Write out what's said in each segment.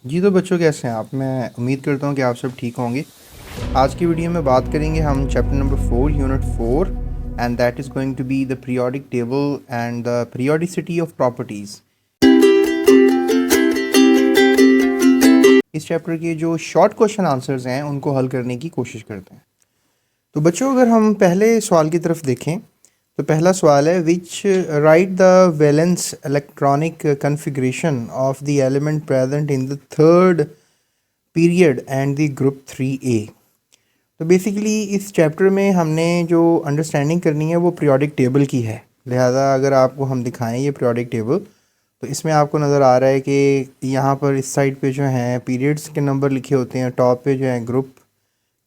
जी तो बच्चों, कैसे हैं आप? मैं उम्मीद करता हूँ कि आप सब ठीक होंगे। आज की वीडियो में बात करेंगे हम chapter number 4 unit 4, and that is going to be the periodic table and the periodicity of properties. इस चैप्टर के जो शॉर्ट क्वेश्चन आंसर्स हैं उनको हल करने की कोशिश करते हैं। तो बच्चों, अगर हम पहले सवाल की तरफ देखें तो पहला सवाल है, which write the valence electronic configuration of the element present in the third period and the group 3A। तो बेसिकली इस चैप्टर में हमने जो अंडरस्टैंडिंग करनी है वो पीरियोडिक टेबल की है। लिहाजा अगर आपको हम दिखाएं ये पीरियोडिक टेबल, तो इसमें आपको नज़र आ रहा है कि यहाँ पर इस साइड पे जो हैं पीरियड्स के नंबर लिखे होते हैं, टॉप पे जो है ग्रुप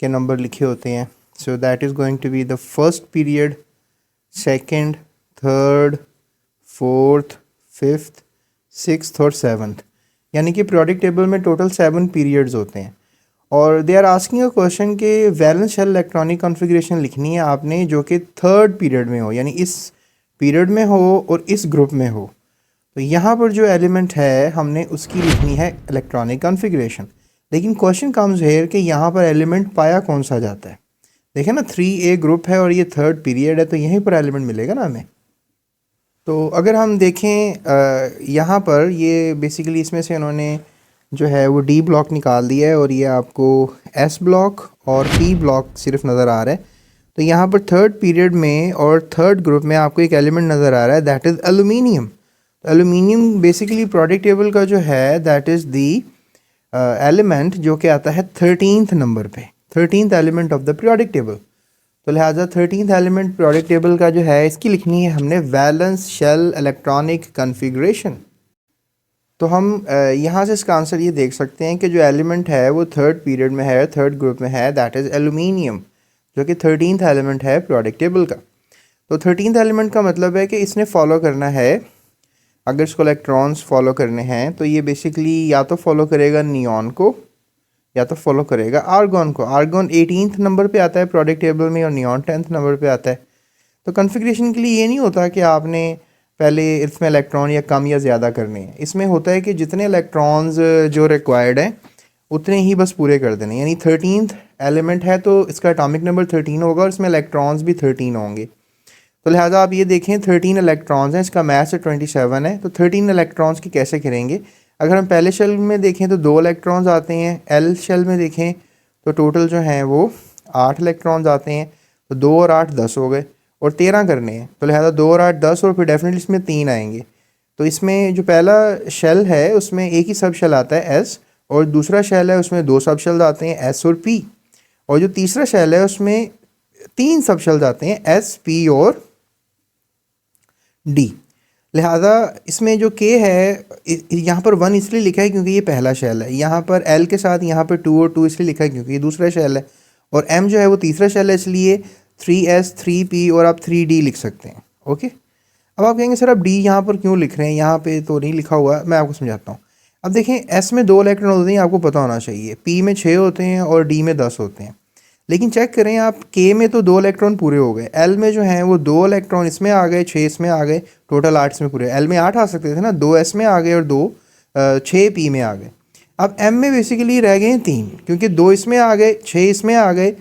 के नंबर लिखे होते हैं। So that is going to be the first period, second, third, fourth, fifth, sixth और सेवन्थ। यानी कि पीरियोडिक टेबल में टोटल 7 पीरियड्स होते हैं। और they are asking a question के वैलेंस शेल इलेक्ट्रॉनिक कॉन्फ़िगरेशन लिखनी है आपने जो कि थर्ड पीरियड में हो, यानी इस पीरियड में हो और इस ग्रुप में हो। तो यहाँ पर जो एलिमेंट है हमने उसकी लिखनी है इलेक्ट्रॉनिक कॉन्फ़िगरेशन। लेकिन क्वेश्चन कम्स हेयर कि यहाँ पर एलिमेंट पाया कौन सा जाता है। देखें ना, 3A ग्रुप है और ये थर्ड पीरियड है, तो यहीं पर एलिमेंट मिलेगा ना हमें। तो अगर हम देखें यहाँ पर ये बेसिकली इसमें से उन्होंने जो है वो D ब्लॉक निकाल दिया है और ये आपको S ब्लॉक और P ब्लॉक सिर्फ नज़र आ रहा है। तो यहाँ पर थर्ड पीरियड में और थर्ड ग्रुप में आपको एक एलिमेंट नज़र आ रहा है, दैट इज़ एलुमिनियम। तो एलुमिनियम बेसिकली पीरियोडिक टेबल का जो है दैट इज़ दी एलिमेंट जो कि आता है 13th नंबर पे, 13th element of the periodic table. तो लिहाजा 13th एलिमेंट पीरियोडिक टेबल का जो है इसकी लिखनी है हमने वैलेंस शेल इलेक्ट्रॉनिक कॉन्फ़िगरेशन। तो हम यहाँ से इसका आंसर ये देख सकते हैं कि जो एलिमेंट है वो थर्ड पीरियड में है, थर्ड ग्रुप में है, दैट इज़ एलुमिनियम, जो कि 13th एलिमेंट है पीरियोडिक टेबल का। तो 13th एलिमेंट का मतलब है कि इसने फॉलो करना है, अगर इसको इलेक्ट्रॉन्स फॉलो करने हैं तो ये बेसिकली या तो फॉलो करेगा नियॉन को या तो फॉलो करेगा आर्गॉन को। आर्गॉन 18th नंबर पे आता है पीरियोडिक टेबल में और नियॉन 10th नंबर पे आता है। तो कॉन्फ़िगरेशन के लिए ये नहीं होता कि आपने पहले इसमें इलेक्ट्रॉन या कम या ज़्यादा करने हैं। इसमें होता है कि जितने इलेक्ट्रॉन्स जो रिक्वायर्ड हैं उतने ही बस पूरे कर देने। यानी 13th एलिमेंट है तो इसका एटॉमिक नंबर 13 होगा और इसमें इलेक्ट्रॉन्स भी 13 होंगे। तो लिहाजा आप ये देखें 13 इलेक्ट्रॉन्स हैं, इसका मास 27 है। तो 13 इलेक्ट्रॉन्स की कैसे करेंगे? अगर हम पहले शेल में देखें तो 2 इलेक्ट्रॉन्स आते हैं, एल शेल में देखें तो टोटल जो हैं वो 8 इलेक्ट्रॉन्स आते हैं। तो 2 और 8 10 हो गए और 13 करने हैं, तो लिहाजा 2 और 8 10 और फिर डेफिनेटली इसमें 3 आएंगे। तो इसमें जो पहला शेल है उसमें एक ही सब शेल आता है एस, और दूसरा शेल है उसमें 2 सब शेल आते हैं एस और पी, और जो तीसरा शेल है उसमें 3 सब शेल आते हैं एस, पी और डी। लिहाजा इसमें जो के है यहाँ पर 1 इसलिए लिखा है क्योंकि ये पहला शेल है, यहाँ पर एल के साथ यहाँ पर 2 और 2 इसलिए लिखा है क्योंकि ये दूसरा शेल है, और एम जो है वो तीसरा शेल है, इसलिए 3S 3P और आप 3D लिख सकते हैं। ओके, अब आप कहेंगे सर अब डी यहाँ पर क्यों लिख रहे हैं, यहाँ पे तो नहीं लिखा हुआ, मैं आपको समझाता हूँ। अब देखें एस में 2 इलेक्ट्रॉन होते हैं, आपको पता होना चाहिए, पी में 6 होते हैं और डी में 10 होते हैं। लेकिन चेक करें आप, के में तो 2 इलेक्ट्रॉन पूरे हो गए, एल में जो हैं वो 2 इलेक्ट्रॉन इसमें आ गए, 6 इसमें आ गए, टोटल 8 इसमें पूरे। एल में 8 आ सकते थे ना, 2 एस में आ गए और 2 6 पी में आ गए। अब एम में बेसिकली रह गए हैं 3, क्योंकि 2 इसमें आ गए, 6 इसमें आ गए,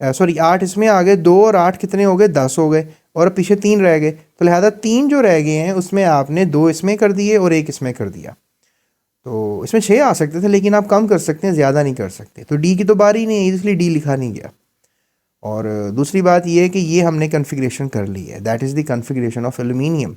सॉरी 8 इसमें आ गए, 2 और 8 कितने हो गए, 10 हो गए, और पीछे 3 रह गए। तो लिहाजा 3 जो रह गए हैं उसमें आपने 2 इसमें कर दिए और 1 इसमें कर दिया। तो इसमें 6 आ सकते थे लेकिन आप कम कर सकते हैं, ज़्यादा नहीं कर सकते। तो डी की तो बारी नहीं है, इसलिए डी लिखा नहीं गया। और दूसरी बात ये है कि ये हमने कॉन्फ़िगरेशन कर ली है, that is the configuration of aluminium,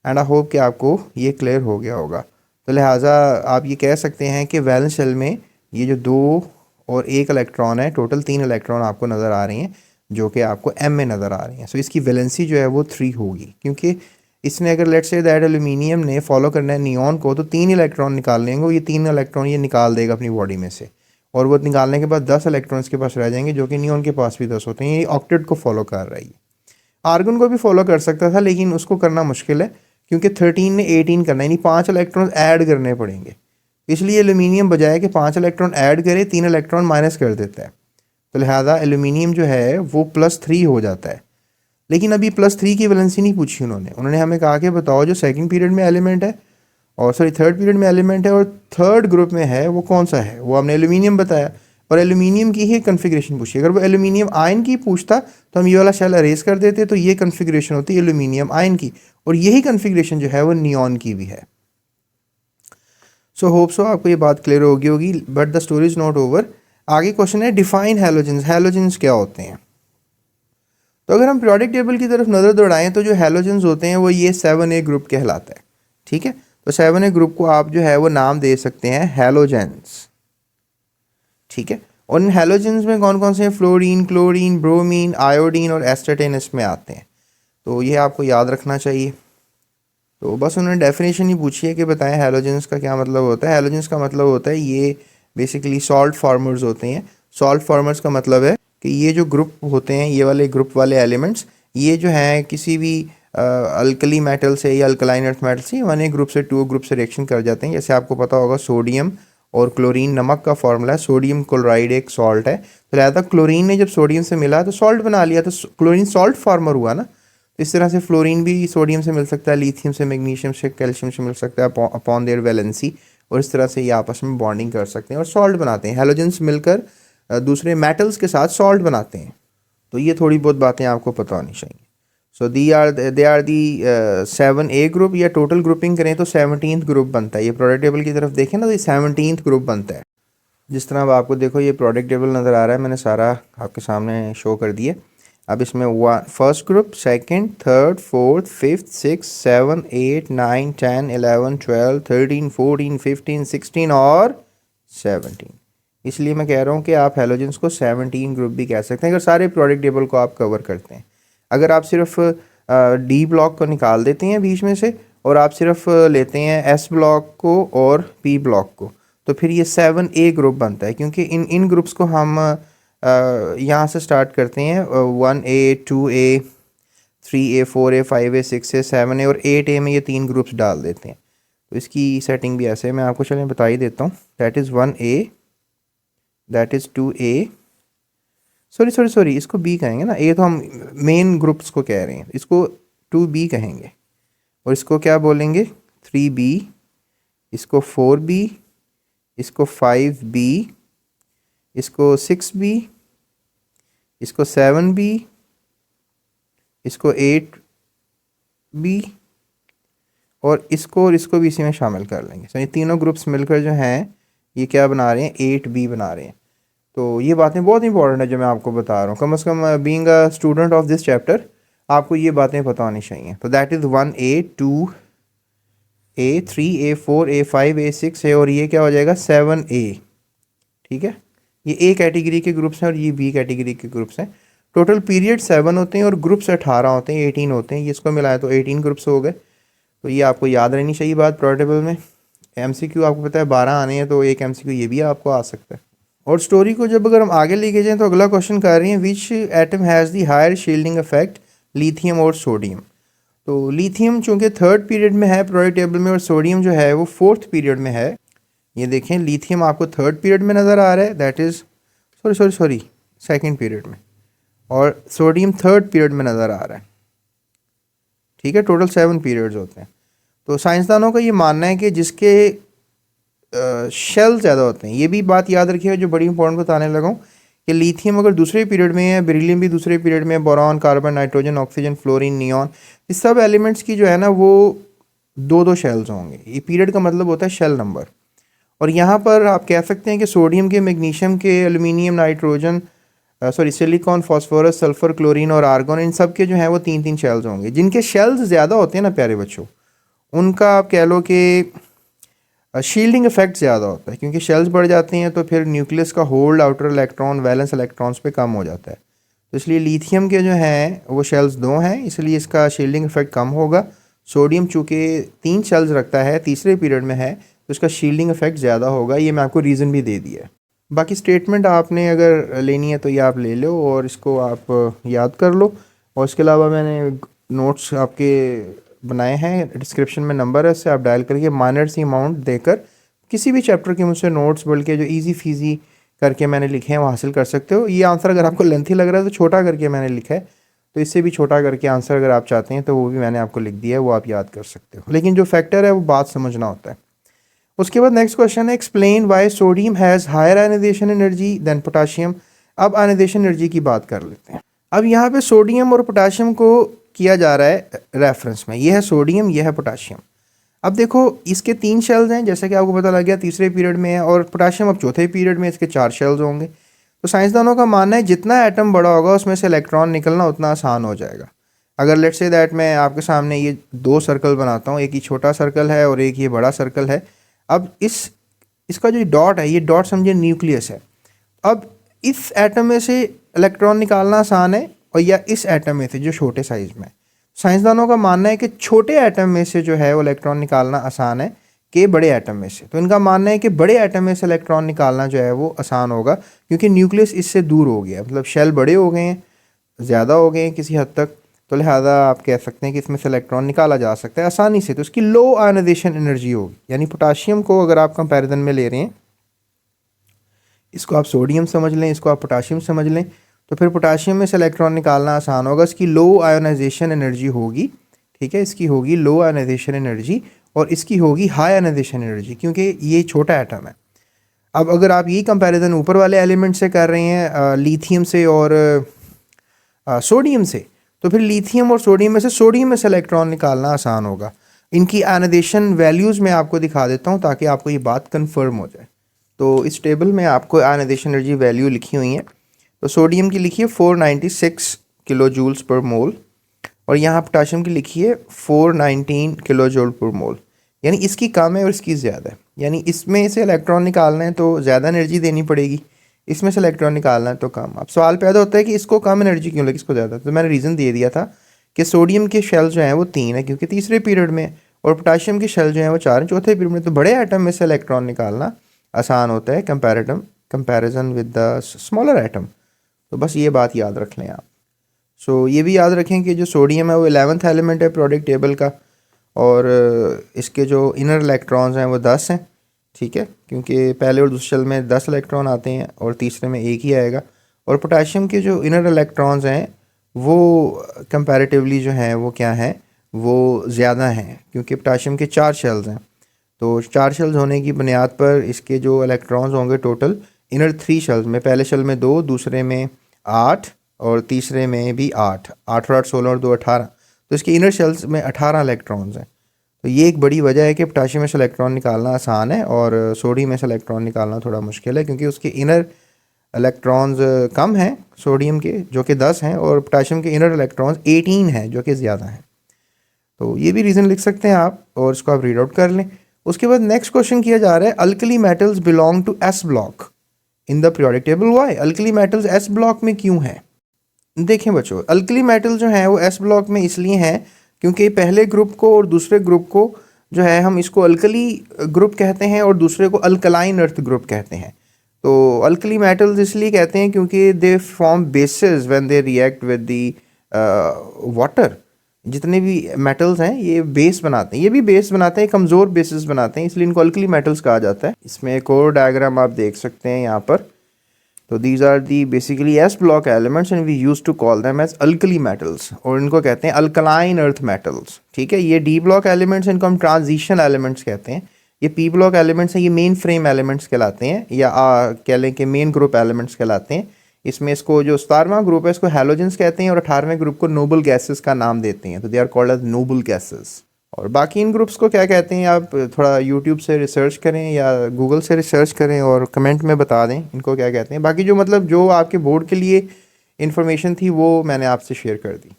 and I hope कि आपको ये क्लियर हो गया होगा। तो लिहाजा आप ये कह सकते हैं कि वैलेंस शेल में ये जो 2 और 1 इलेक्ट्रॉन है, टोटल 3 इलेक्ट्रॉन आपको नज़र आ रही हैं जो कि आपको एम में नज़र आ रही हैं। सो इसकी वैलेंसी जो है वो 3 होगी, क्योंकि इसने अगर लेट्स से दैट एल्यूमिनियम ने फॉलो करना है नियॉन को, तो 3 इलेक्ट्रॉन निकाल लेंगे, ये 3 इलेक्ट्रॉन ये निकाल देगा अपनी बॉडी में से, और वो निकालने के बाद 10 इलेक्ट्रॉन्स के पास रह जाएंगे, जो कि नियॉन के पास भी 10 होते हैं। ये ऑक्टेट को फॉलो कर रही है। आर्गन को भी फॉलो कर सकता था लेकिन उसको करना मुश्किल है, क्योंकि 13 ने 18 करना है, यानी 5 इलेक्ट्रॉन ऐड करने पड़ेंगे। इसलिए एल्यूमिनियम बजाय कि 5 इलेक्ट्रॉन ऐड करे, 3 इलेक्ट्रॉन माइनस कर देता है। तो लिहाजा एल्यूमिनियम जो है वो +3 हो जाता है। लेकिन अभी +3 की वैलेंसी नहीं पूछी उन्होंने हमें कहा कि बताओ जो सेकंड पीरियड में एलिमेंट है और सॉरी थर्ड पीरियड में एलिमेंट है और थर्ड ग्रुप में है, वो कौन सा है? वो हमने एल्यूमिनियम बताया और एल्यूमिनियम की ही कन्फिग्रेशन पूछी। अगर वो एल्यूमिनियम आयन की पूछता तो हम ये वाला शेल अरेज कर देते, तो ये कन्फिग्रेशन होती है एल्यूमिनियम आयन की, और यही कन्फिग्रेशन जो है वो नियॉन की भी है। सो होप सो आपको ये बात क्लियर होगी, but the story is not over. आगे क्वेश्चन है डिफाइन हैलोजेंस। हैलोजेंस क्या होते हैं? तो अगर हम पीरियोडिक टेबल की तरफ नज़र दौड़ाएं तो जो हैलोजेंस होते हैं वो ये 7A ग्रुप कहलाता है, ठीक है। तो 7A ग्रुप को आप जो है वो नाम दे सकते हैं हैलोजेंस, ठीक है। और इन हैलोजेंस में कौन कौन से हैं? फ्लोरीन, क्लोरीन, ब्रोमीन, आयोडीन और एस्टाटीन इसमें आते हैं। तो ये आपको याद रखना चाहिए। तो बस उन्होंने डेफिनेशन ही पूछी है कि बताएं हैलोजेंस का क्या मतलब होता है। हैलोजेंस का मतलब होता है ये बेसिकली सॉल्ट फार्मर्स होते हैं। सॉल्ट फार्मर्स का मतलब है कि ये जो ग्रुप होते हैं, ये वाले ग्रुप वाले एलिमेंट्स, ये जो हैं किसी भी अल्कली मेटल से या अल्कलाइन अर्थ मेटल से 1A ग्रुप से 2 ग्रुप से रिएक्शन कर जाते हैं। जैसे आपको पता होगा सोडियम और क्लोरीन नमक का फॉर्मूला है, सोडियम क्लोराइड एक सॉल्ट है। तो लिहाजा क्लोरीन ने जब सोडियम से मिला तो सॉल्ट बना लिया, तो क्लोरीन सॉल्ट फार्मर हुआ ना। तो इस तरह से फ्लोरीन भी सोडियम से मिल सकता है, लिथियम से, मैग्नीशियम से, कैल्शियम से मिल सकता है अपॉन देयर वैलेंसी, और इस तरह से ये आपस में बॉन्डिंग कर सकते हैं और सॉल्ट बनाते हैं। हैलोजेंस मिलकर दूसरे मेटल्स के साथ सॉल्ट बनाते हैं। तो ये थोड़ी बहुत बातें आपको पता होनी चाहिए। So they are the 7A group, या टोटल ग्रुपिंग करें तो 17th ग्रुप बनता है। ये प्रोडक्ट टेबल की तरफ देखें ना तो ये 17th ग्रुप बनता है। जिस तरह अब आपको देखो ये प्रोडक्ट टेबल नज़र आ रहा है, मैंने सारा आपके सामने शो कर दिया। अब इसमें first group, second, third, fourth, fifth, 6, 7, 8, 9, 10, 11, 12, 13, 14, 15, 16 और 17। इसलिए मैं कह रहा हूँ कि आप हैलोजेंस को 17 ग्रुप भी कह सकते हैं अगर सारे प्रोडक्ट टेबल को आप कवर करते हैं। अगर आप सिर्फ डी ब्लॉक को निकाल देते हैं बीच में से और आप सिर्फ लेते हैं एस ब्लॉक को और पी ब्लॉक को, तो फिर ये 7A ग्रुप बनता है, क्योंकि इन ग्रुप्स को हम यहाँ से स्टार्ट करते हैं 1A, 2A, 3A, 4A, 5A, 6A, 7A और 8A में ये 3 ग्रुप्स डाल देते हैं। तो इसकी सेटिंग भी ऐसे है, मैं आपको चलें बता ही देता हूँ। That is 1A, that is 2A, sorry इसको B कहेंगे ना, A तो हम मेन ग्रुप्स को कह रहे हैं, इसको 2B कहेंगे, और इसको क्या बोलेंगे 3B, इसको 4B, इसको 5B, इसको 6B, इसको 7B, इसको 8B और इसको भी इसी में शामिल कर लेंगे। तो ये तीनों ग्रुप्स मिलकर जो हैं ये क्या बना रहे हैं, 8B बना रहे हैं। तो ये बातें बहुत इंपॉर्टेंट है जो मैं आपको बता रहा हूँ। कम से कम being a student of this chapter आपको ये बातें पता होनी चाहिए। तो that is 1A, 2A, 3A, 4A, 5A, 6A और ये क्या हो जाएगा 7A, ठीक है। ये A कैटेगरी के ग्रुप्स हैं और ये B कैटेगरी के ग्रुप्स हैं। टोटल पीरियड 7 होते हैं और ग्रुप्स 18 होते हैं, 18 होते हैं। ये इसको मिलाया तो 18 ग्रुप्स हो गए। तो ये आपको याद रहनी चाहिए बात। प्रोटेबल में MCQ आपको पता है 12 आने हैं, तो एक MCQ ये भी आपको आ सकता है। और स्टोरी को जब अगर हम आगे लेके जाएं तो अगला क्वेश्चन कर रही है which atom has the higher shielding effect, lithium और सोडियम। तो लिथियम चूँकि थर्ड पीरियड में है प्रोडक्ट टेबल में और सोडियम जो है वो फोर्थ पीरियड में है। ये देखें लिथियम आपको थर्ड पीरियड में नज़र आ रहा है, that is sorry second period में, और सोडियम थर्ड पीरियड में नज़र आ रहा है, ठीक है। टोटल 7 पीरियड्स होते हैं। तो साइंसदानों का ये मानना है कि जिसके शेल ज़्यादा होते हैं, ये भी बात याद रखिएगा जो बड़ी इंपॉर्टेंट बताने लगा हूँ कि लिथियम अगर दूसरे पीरियड में है, बेरिलियम भी दूसरे पीरियड में है, boron, carbon, nitrogen, oxygen, fluorine, neon, इस सब एलिमेंट्स की जो है ना वो 2-2 शेल्स होंगे। ये पीरियड का मतलब होता है शेल नंबर। और यहाँ पर आप कह सकते हैं कि सोडियम के, मैग्नीशियम के, aluminium, nitrogen, silicon, phosphorus, sulphur, chlorine और आर्गन, इन सब के जो हैं वो 3-3 शेल्स होंगे। जिनके शेल्स ज़्यादा होते हैं ना प्यारे बच्चों, उनका आप कह लो कि शील्डिंग इफेक्ट ज़्यादा होता है, क्योंकि शेल्स बढ़ जाती हैं तो फिर न्यूक्लियस का hold outer electron valence electrons पे कम हो जाता है। तो इसलिए लिथियम के जो हैं वो शेल्स 2 हैं, इसलिए इसका शील्डिंग इफेक्ट कम होगा। सोडियम चूँकि 3 शेल्स रखता है, तीसरे पीरियड में है, तो इसका शील्डिंग इफेक्ट ज़्यादा होगा। ये मैं आपको रीज़न भी दे दिया है। बाकी स्टेटमेंट आपने अगर लेनी है तो ये आप ले लो और इसको आप याद कर लो। और इसके अलावा मैंने नोट्स आपके बनाए हैं, डिस्क्रिप्शन में नंबर है, उससे आप डायल करके माइनर सी अमाउंट देकर किसी भी चैप्टर के मुझसे नोट्स बल्कि जो इजी फीजी करके मैंने लिखे हैं वो हासिल कर सकते हो। ये आंसर अगर आपको लेंथी लग रहा है तो छोटा करके मैंने लिखा है, तो इससे भी छोटा करके आंसर अगर आप चाहते हैं तो वो भी मैंने आपको लिख दिया है, वो आप याद कर सकते हो, लेकिन जो फैक्टर है वो बात समझना होता है। उसके बाद नेक्स्ट क्वेश्चन है explain why sodium has higher ionization energy than potassium. अब आयनाइजेशन एनर्जी की बात कर लेते हैं। अब यहाँ पे सोडियम और पोटाशियम को किया जा रहा है रेफरेंस में, ये है सोडियम, ये है पोटाशियम। अब देखो इसके 3 शेल्स हैं जैसा कि आपको पता लग गया, तीसरे पीरियड में है, और पोटाशियम अब चौथे पीरियड में, इसके 4 शेल्स होंगे। तो साइंसदानों का मानना है जितना एटम बड़ा होगा उसमें से इलेक्ट्रॉन निकलना उतना आसान हो जाएगा। अगर लेट्स से दैट मैं आपके सामने ये 2 सर्कल बनाता हूँ, एक ही छोटा सर्कल है और एक ये बड़ा सर्कल है। अब इसका जो डॉट है, ये डॉट समझिए न्यूक्लियस है। अब इस एटम में से इलेक्ट्रॉन निकालना आसान है और या इस एटम में से जो छोटे साइज़ में। साइंसदानों का मानना है कि छोटे एटम में से जो है वो इलेक्ट्रॉन निकालना आसान है कि बड़े एटम में से। तो इनका मानना है कि बड़े एटम में से इलेक्ट्रॉन निकालना जो है वो आसान होगा, क्योंकि न्यूक्लियस इससे दूर हो गया, मतलब शेल बड़े हो गए हैं, ज़्यादा हो गए हैं किसी हद तक, तो लिहाजा आप कह सकते हैं कि इसमें से इलेक्ट्रॉन निकाला जा सकता है आसानी से। तो इसकी लो आयनाइजेशन एनर्जी होगी, यानी पोटाशियम को अगर आप कंपैरिजन में ले रहे हैं, इसको आप सोडियम समझ लें, इसको आप पोटाशियम समझ लें, तो फिर पोटाशियम में से इलेक्ट्रॉन निकालना आसान होगा, इसकी लो आयोनाइजेशन एनर्जी होगी। ठीक है, इसकी होगी लो आयोनाइजेशन एनर्जी और इसकी होगी हाई आयोनाइजेशन एनर्जी, क्योंकि ये छोटा एटम है। अब अगर आप यही कंपैरिजन ऊपर वाले एलिमेंट से कर रहे हैं, लिथियम से और सोडियम से, तो फिर लिथियम और सोडियम में से इलेक्ट्रॉन निकालना आसान होगा। इनकी आयनाइजेशन वैल्यूज़ मैं आपको दिखा देता हूँ ताकि आपको ये बात कंफर्म हो जाए। तो इस टेबल में आपको आयनाइजेशन एनर्जी वैल्यू लिखी हुई है। तो सोडियम की लिखी है 496 किलो जूल्स पर मोल, और यहाँ पोटाशियम की लिखी है 419 किलो जूल पर मोल, यानी इसकी कम है और इसकी ज़्यादा है। यानी इसमें से इलेक्ट्रॉन निकालना है तो ज़्यादा एनर्जी देनी पड़ेगी, इसमें से इलेक्ट्रॉन निकालना है तो कम। अब सवाल पैदा होता है कि इसको कम एनर्जी क्यों लगी, इसको ज़्यादा। तो मैंने रीज़न दे दिया था कि सोडियम के शेल जो हैं वो 3 है क्योंकि तीसरे पीरियड में, और पोटाशियम के शेल जो हैं वो 4 हैं चौथे पीरियड में। तो बड़े एटम में से इलेक्ट्रॉन निकालना आसान होता है comparison with the smaller atom. तो बस ये बात याद रख लें आप। ये भी याद रखें कि जो सोडियम है वो 11th एलिमेंट है पीरियोडिक टेबल का, और इसके जो इनर इलेक्ट्रॉन्स हैं वो 10 हैं। ठीक है, क्योंकि पहले और दूसरे शेल में 10 इलेक्ट्रॉन आते हैं और तीसरे में 1 ही आएगा। और पोटाशियम के जो इनर इलेक्ट्रॉन्स हैं वो कंपैरेटिवली जो हैं वो क्या हैं, वो ज़्यादा हैं, क्योंकि पोटाशियम के 4 शेल्स हैं। तो 4 शेल्स होने की बुनियाद पर इसके जो इलेक्ट्रॉन्स होंगे टोटल इनर 3 शेल्स में, पहले शेल में 2, दूसरे में 8 और तीसरे में भी 8 और 8 16 और 2 18। तो इसके इनर शेल्स में 18 इलेक्ट्रॉन्स हैं। तो ये एक बड़ी वजह है कि पोटाशियम में से इलेक्ट्रॉन निकालना आसान है और सोडियम में से इलेक्ट्रॉन निकालना थोड़ा मुश्किल है, क्योंकि उसके इनर इलेक्ट्रॉन्स कम हैं सोडियम के जो कि 10 हैं, और पोटाशियम के इनर इलेक्ट्रॉन्स 18 हैं जो कि ज़्यादा हैं। तो ये भी रीज़न लिख सकते हैं आप और इसको आप रीड आउट कर लें। उसके बाद नेक्स्ट क्वेश्चन किया जा रहा है, alkali metals belong to s block in the periodic table, why? Alkali metals s block में क्यों हैं? देखें बच्चों, अल्कली मेटल जो है वो एस ब्लॉक में इसलिए हैं क्योंकि पहले ग्रुप को और दूसरे ग्रुप को जो है हम इसको अल्कली ग्रुप कहते हैं और दूसरे को अल्कलाइन अर्थ ग्रुप कहते हैं। तो अल्कली मेटल्स इसलिए कहते हैं क्योंकि they form basis when they react with the water. जितने भी मेटल्स हैं ये बेस बनाते हैं, ये भी बेस बनाते हैं, कमज़ोर बेसिस बनाते हैं, इसलिए इनको अल्कली मेटल्स कहा जाता है। इसमें एक और डायग्राम आप देख सकते हैं यहाँ पर। तो these are the basically s block elements and we use to call them as alkali metals, और इनको कहते हैं अल्कलाइन अर्थ मेटल्स। ठीक है, ये डी ब्लॉक एलिमेंट्स इनको हम ट्रांजिशन एलिमेंट्स कहते हैं। ये पी ब्लॉक एलिमेंट्स हैं, ये मेन फ्रेम एलिमेंट्स कहलाते हैं, या कह लें कि मेन ग्रुप एलिमेंट्स कहलाते हैं। इसमें इसको जो 17वां ग्रुप है इसको हैलोजेंस कहते हैं और 18वें ग्रुप को नोबल गैसेस का नाम देते हैं, तो they are called as noble gases. और बाकी इन ग्रुप्स को क्या कहते हैं आप थोड़ा यूट्यूब से रिसर्च करें या गूगल से रिसर्च करें और कमेंट में बता दें इनको क्या कहते हैं। बाकी जो मतलब जो आपके बोर्ड के लिए इन्फॉर्मेशन थी वो मैंने आपसे शेयर कर दी।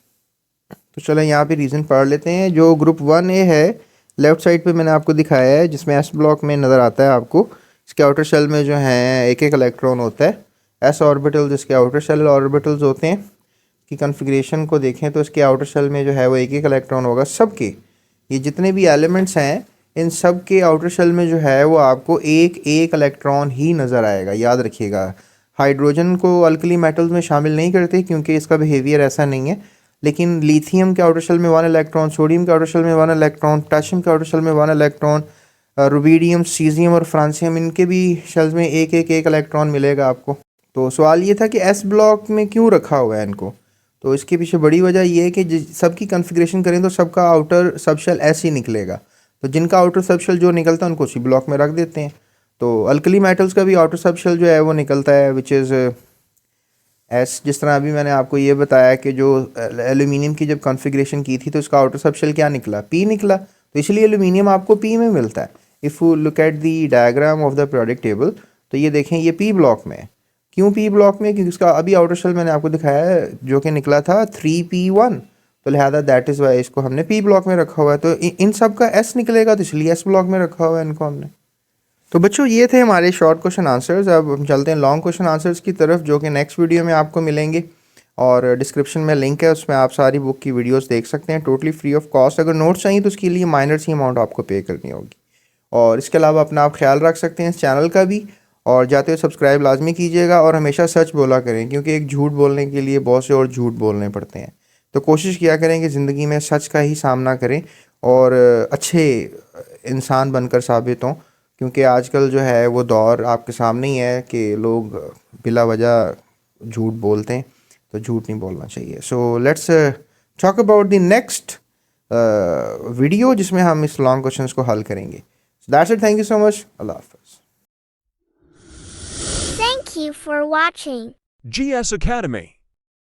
तो चलो यहाँ पे रीज़न पढ़ लेते हैं। जो ग्रुप 1A है लेफ़्ट साइड पे मैंने आपको दिखाया है, जिसमें एस ब्लॉक में नज़र आता है आपको। इसके आउटर शेल में जो है एक एक इलेक्ट्रॉन होता है। एस ऑर्बिटल जिसके आउटर शेल ऑर्बिटल्स होते हैं की कन्फिग्रेशन को देखें तो इसके आउटर शेल में जो है वो एक एक इलेक्ट्रॉन होगा। सबके ये जितने भी एलिमेंट्स हैं इन सब के आउटर शेल में जो है वो आपको एक एक इलेक्ट्रॉन ही नज़र आएगा, याद रखिएगा। हाइड्रोजन को अल्कली मेटल्स में शामिल नहीं करते क्योंकि इसका बिहेवियर ऐसा नहीं है, लेकिन लिथियम के आउटर शेल में 1 इलेक्ट्रॉन, सोडियम के आउटर शेल में 1 इलेक्ट्रॉन, पोटेशियम के आउटर शेल में 1 इलेक्ट्रॉन, रुबीडियम, सीजियम और फ्रांसियम इनके भी शेल्स में एक इलेक्ट्रॉन मिलेगा आपको। तो सवाल ये था कि एस ब्लॉक में क्यों रखा हुआ है इनको। तो इसके पीछे बड़ी वजह ये है कि सबकी कॉन्फ़िगरेशन करें तो सबका आउटर सबशेल एस ही निकलेगा, तो जिनका आउटर सबशेल जो निकलता है उनको उसी ब्लॉक में रख देते हैं। तो अल्कली मेटल्स का भी आउटर सबशेल जो है वो निकलता है विच इज़ एस। जिस तरह अभी मैंने आपको ये बताया कि जो एल्यूमिनियम की जब कॉन्फ़िगरेशन की थी तो इसका आउटर सबशेल क्या निकला, पी निकला, तो इसलिए एल्यूमिनियम आपको पी में मिलता है। If you look at the diagram of the product table तो ये देखें ये पी ब्लॉक में है। क्यों पी ब्लॉक में? क्योंकि उसका अभी आउटर शेल मैंने आपको दिखाया है जो कि निकला था 3p1, तो लिहाजा दैट इज़ वाई इसको हमने पी ब्लॉक में रखा हुआ है। तो इन सब का एस निकलेगा, तो इसलिए एस ब्लॉक में रखा हुआ है इनको हमने। तो बच्चों ये थे हमारे शॉर्ट क्वेश्चन आंसर्स। अब हम चलते हैं लॉन्ग क्वेश्चन आंसर्स की तरफ जो कि नेक्स्ट वीडियो में आपको मिलेंगे, और डिस्क्रिप्शन में लिंक है, उसमें आप सारी बुक की वीडियोस देख सकते हैं टोटली फ्री ऑफ कॉस्ट। अगर नोट्स चाहिए तो उसके लिए माइनर सी अमाउंट आपको पे करनी होगी। और इसके अलावा अपना आप ख्याल रख सकते हैं इस चैनल का भी, और जाते हुए सब्सक्राइब लाजमी कीजिएगा, और हमेशा सच बोला करें क्योंकि एक झूठ बोलने के लिए बहुत से और झूठ बोलने पड़ते हैं। तो कोशिश किया करें कि ज़िंदगी में सच का ही सामना करें और अच्छे इंसान बनकर साबित हों, क्योंकि आजकल जो है वो दौर आपके सामने ही है कि लोग बिला वजह झूठ बोलते हैं, तो झूठ नहीं बोलना चाहिए। So let's talk about the next video जिसमें हम इस लॉन्ग क्वेश्चंस को हल करेंगे। That's it, thank you so much, अल्लाह हाफ़िज़। Thank you for watching. GS Academy.